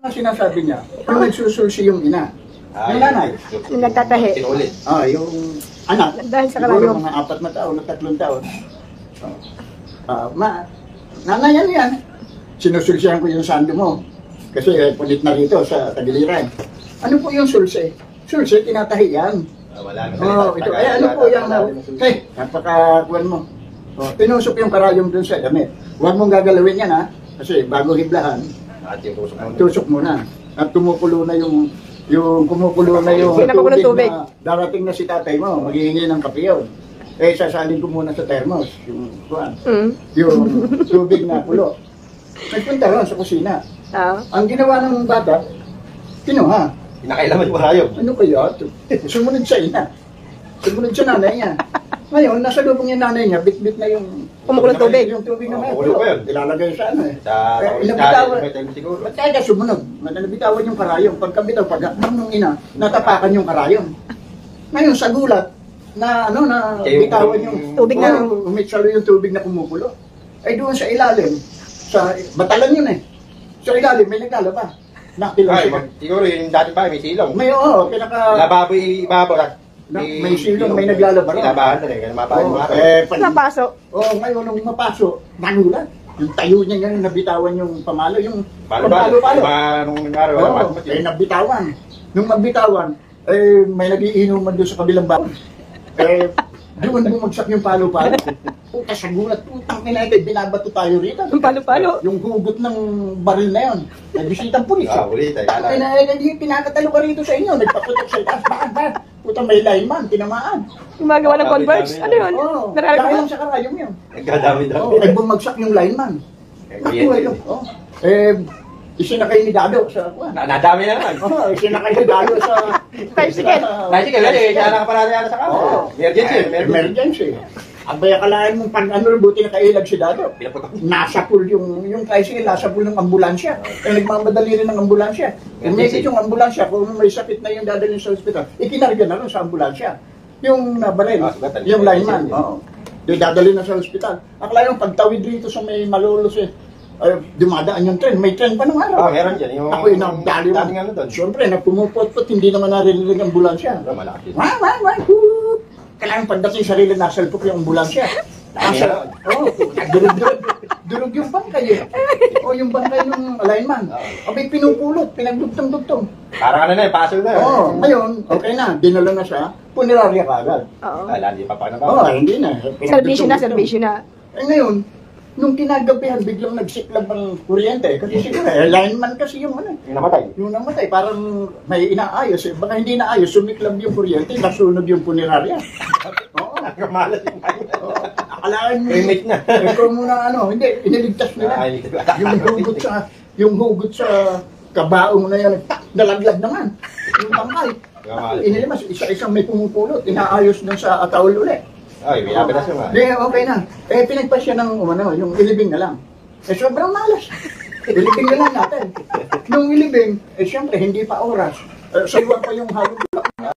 Ang sinasabi niya, yung nagsusulsi yung ina. Yung nanay. Yung nagtatahi. Yung anak. Dahil sa siguro karayom. mga 4 na taon, 3 taon. Nanay yan. Sinusulsihan ko yung sando mo. Kasi pulit na rito sa tagiliran. Ano po yung sulsi? Sulsi, tinatahi yan. Ito. Ano po yung napakakuan mo. Tinusok yung karayom dun sa damit. Huwag mong gagalawin yan ha. Kasi bago hiblahan, tusok mo na. At kumukulo na yung tubig na darating na si tatay mo, maghihingi ng kape yun. Sasalin ko muna sa thermos, yung tubig na kulo. Nagpunta lang sa kusina. Ang ginawa ng bata, kinuha. Pinakailaman yung karayom. Ano kaya? Sumunod sa ina. Sumunod sa nanay niya. Ngayon, nasa lubong yung nanay niya, bit-bit na yung kumukulong tubig. Yung tubig na may kumukulo pa yun. Ilalagay sa ano eh. Inabitawan. Ba't kaya ka sumunod? Nabitawan yung karayom. Pagkabitaw, pag-akbang ng ina, natapakan yung karayom. Ngayon, sa gulat, na bitawan yung tubig na umitsalo yung tubig na kumukulo. Ay doon sa ilalim, sa batalan yun eh. Sa ilalim, may naglalaba. Siguro yung dati pa, may silong. May lababo ibabaw. May silong, may naglalaba. Labahan na rin, napaso. Ngayon nung mapaso, nanulat. Yung tayo niya yan, nabitawan yung pamalo, yung palo-palo. Nung araw, nabitawan. Nung mabitawan, may nagiinuman doon sa kabilang baon. Doon bumagsak yung palo-palo. Puta sa gulat, putang nila, binabato tayo rito. Yung palo-palo. Yung hugot ng baril na yun. Nagbisitang pulis. Pulis. Pinakatalo ka rito sa inyo, nagpaputok sa itaas. Bakit? Putang may lineman, tinamaan. Gumagawa ng converge. Ano yun? Dahil lang sa karayom yun. Nagkadami-dami. Bumagsak yung lineman. Isinakay ni Dado sa kuwan. Nadami na naman. Isinakay ni Dado sa tricycle. Kaya nakaparada yan sa kama. Emergency. Abay, akalaan mong buti nakailag si Dado. Nasa pool yung tricycle, nasa pool ng ambulansya. Nagmamadali rin ng ambulansya. Umigit yung ambulansya, kung may sakit na yung dadalhin sa ospital, ikinarga na rin sa ambulansya. Yung nabaril, yung lineman. Yung dadalhin na sa ospital. Akala yung pagtawid dito sa may Malolos dumadaan yung tren. May tren pa nung araw. Meron dyan. Ako yung nagdali mo. Siyempre, nagpumupot-pot, hindi naman narinig ang ambulansya. Kailangan pagdating sarili nasalpok yung ambulansya. Durog yung bangkay eh. Yung bangkay ng lineman. Abay pinupulot, pinagdugtong-dugtong. Parang paso na. Ngayon, okay na, dinala na siya, punerarya ka agad. Hindi pa pa hindi na. Servisyo na. Ngayon, nung kinagabihan, biglang nagsiklab ang kuryente. Kasi siguro, lineman kasi yung Yung namatay, parang may inaayos. Baka hindi naayos, sumiklab yung kuryente, nasunog yung punerarya. Nagkamalas yung Akalaan mo. Remake na. Ikaw muna hindi, iniligtas nila. Yung hugot sa kabaong na yan, nalaglag naman. Yung bangkay. Inilimas, isa-isang may pumupulot, inaayos dun sa ataul ulit. Binabilas yung okay na. Pinagpas siya ng yung ilibing na lang. Sobrang malas. Ilibing na lang natin. Nung ilibing, siyempre, hindi pa oras. Saliwa pa yung halong bulak na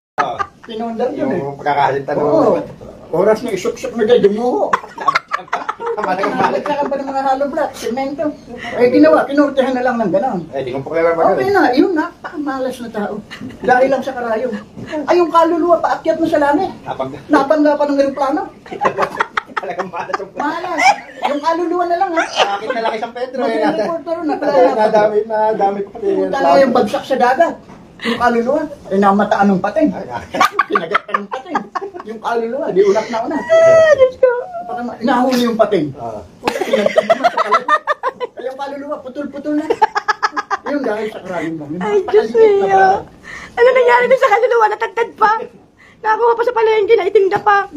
pinundar yun eh. Yung pagkakalit Oras na isuk-suk na dyan, dumuho. Nagkakan pa ng mga hollow block, semento. Kinurtehan na lang ng gano'n. Okay na, yun napakamalas na tao. Dahil lang sa karayom. Yung kaluluwa, paakyat mo sa langit. Napangga pa ng aeroplano. Talagang malas yung malas. Yung kaluluwa na lang ha. Bakit na lang isang Pedro nadami pa pati. Talaga yung bagsak sa dagat. Yung kaluluwa, namataan ng pating. Kinagat ka ng pating. Yung kaluluwa, di ulat na una. Diyos ko. Inahuli yung pating. Pinagtag naman sa kaluluwa. Kaya yung kaluluwa, putol-putol na. Yung dahil sa karayom mo. Ay, Diyos niya. Ano nangyari din sa kaluluwa? Natagtad pa. Nakakuha pa sa palengke na itinda pa.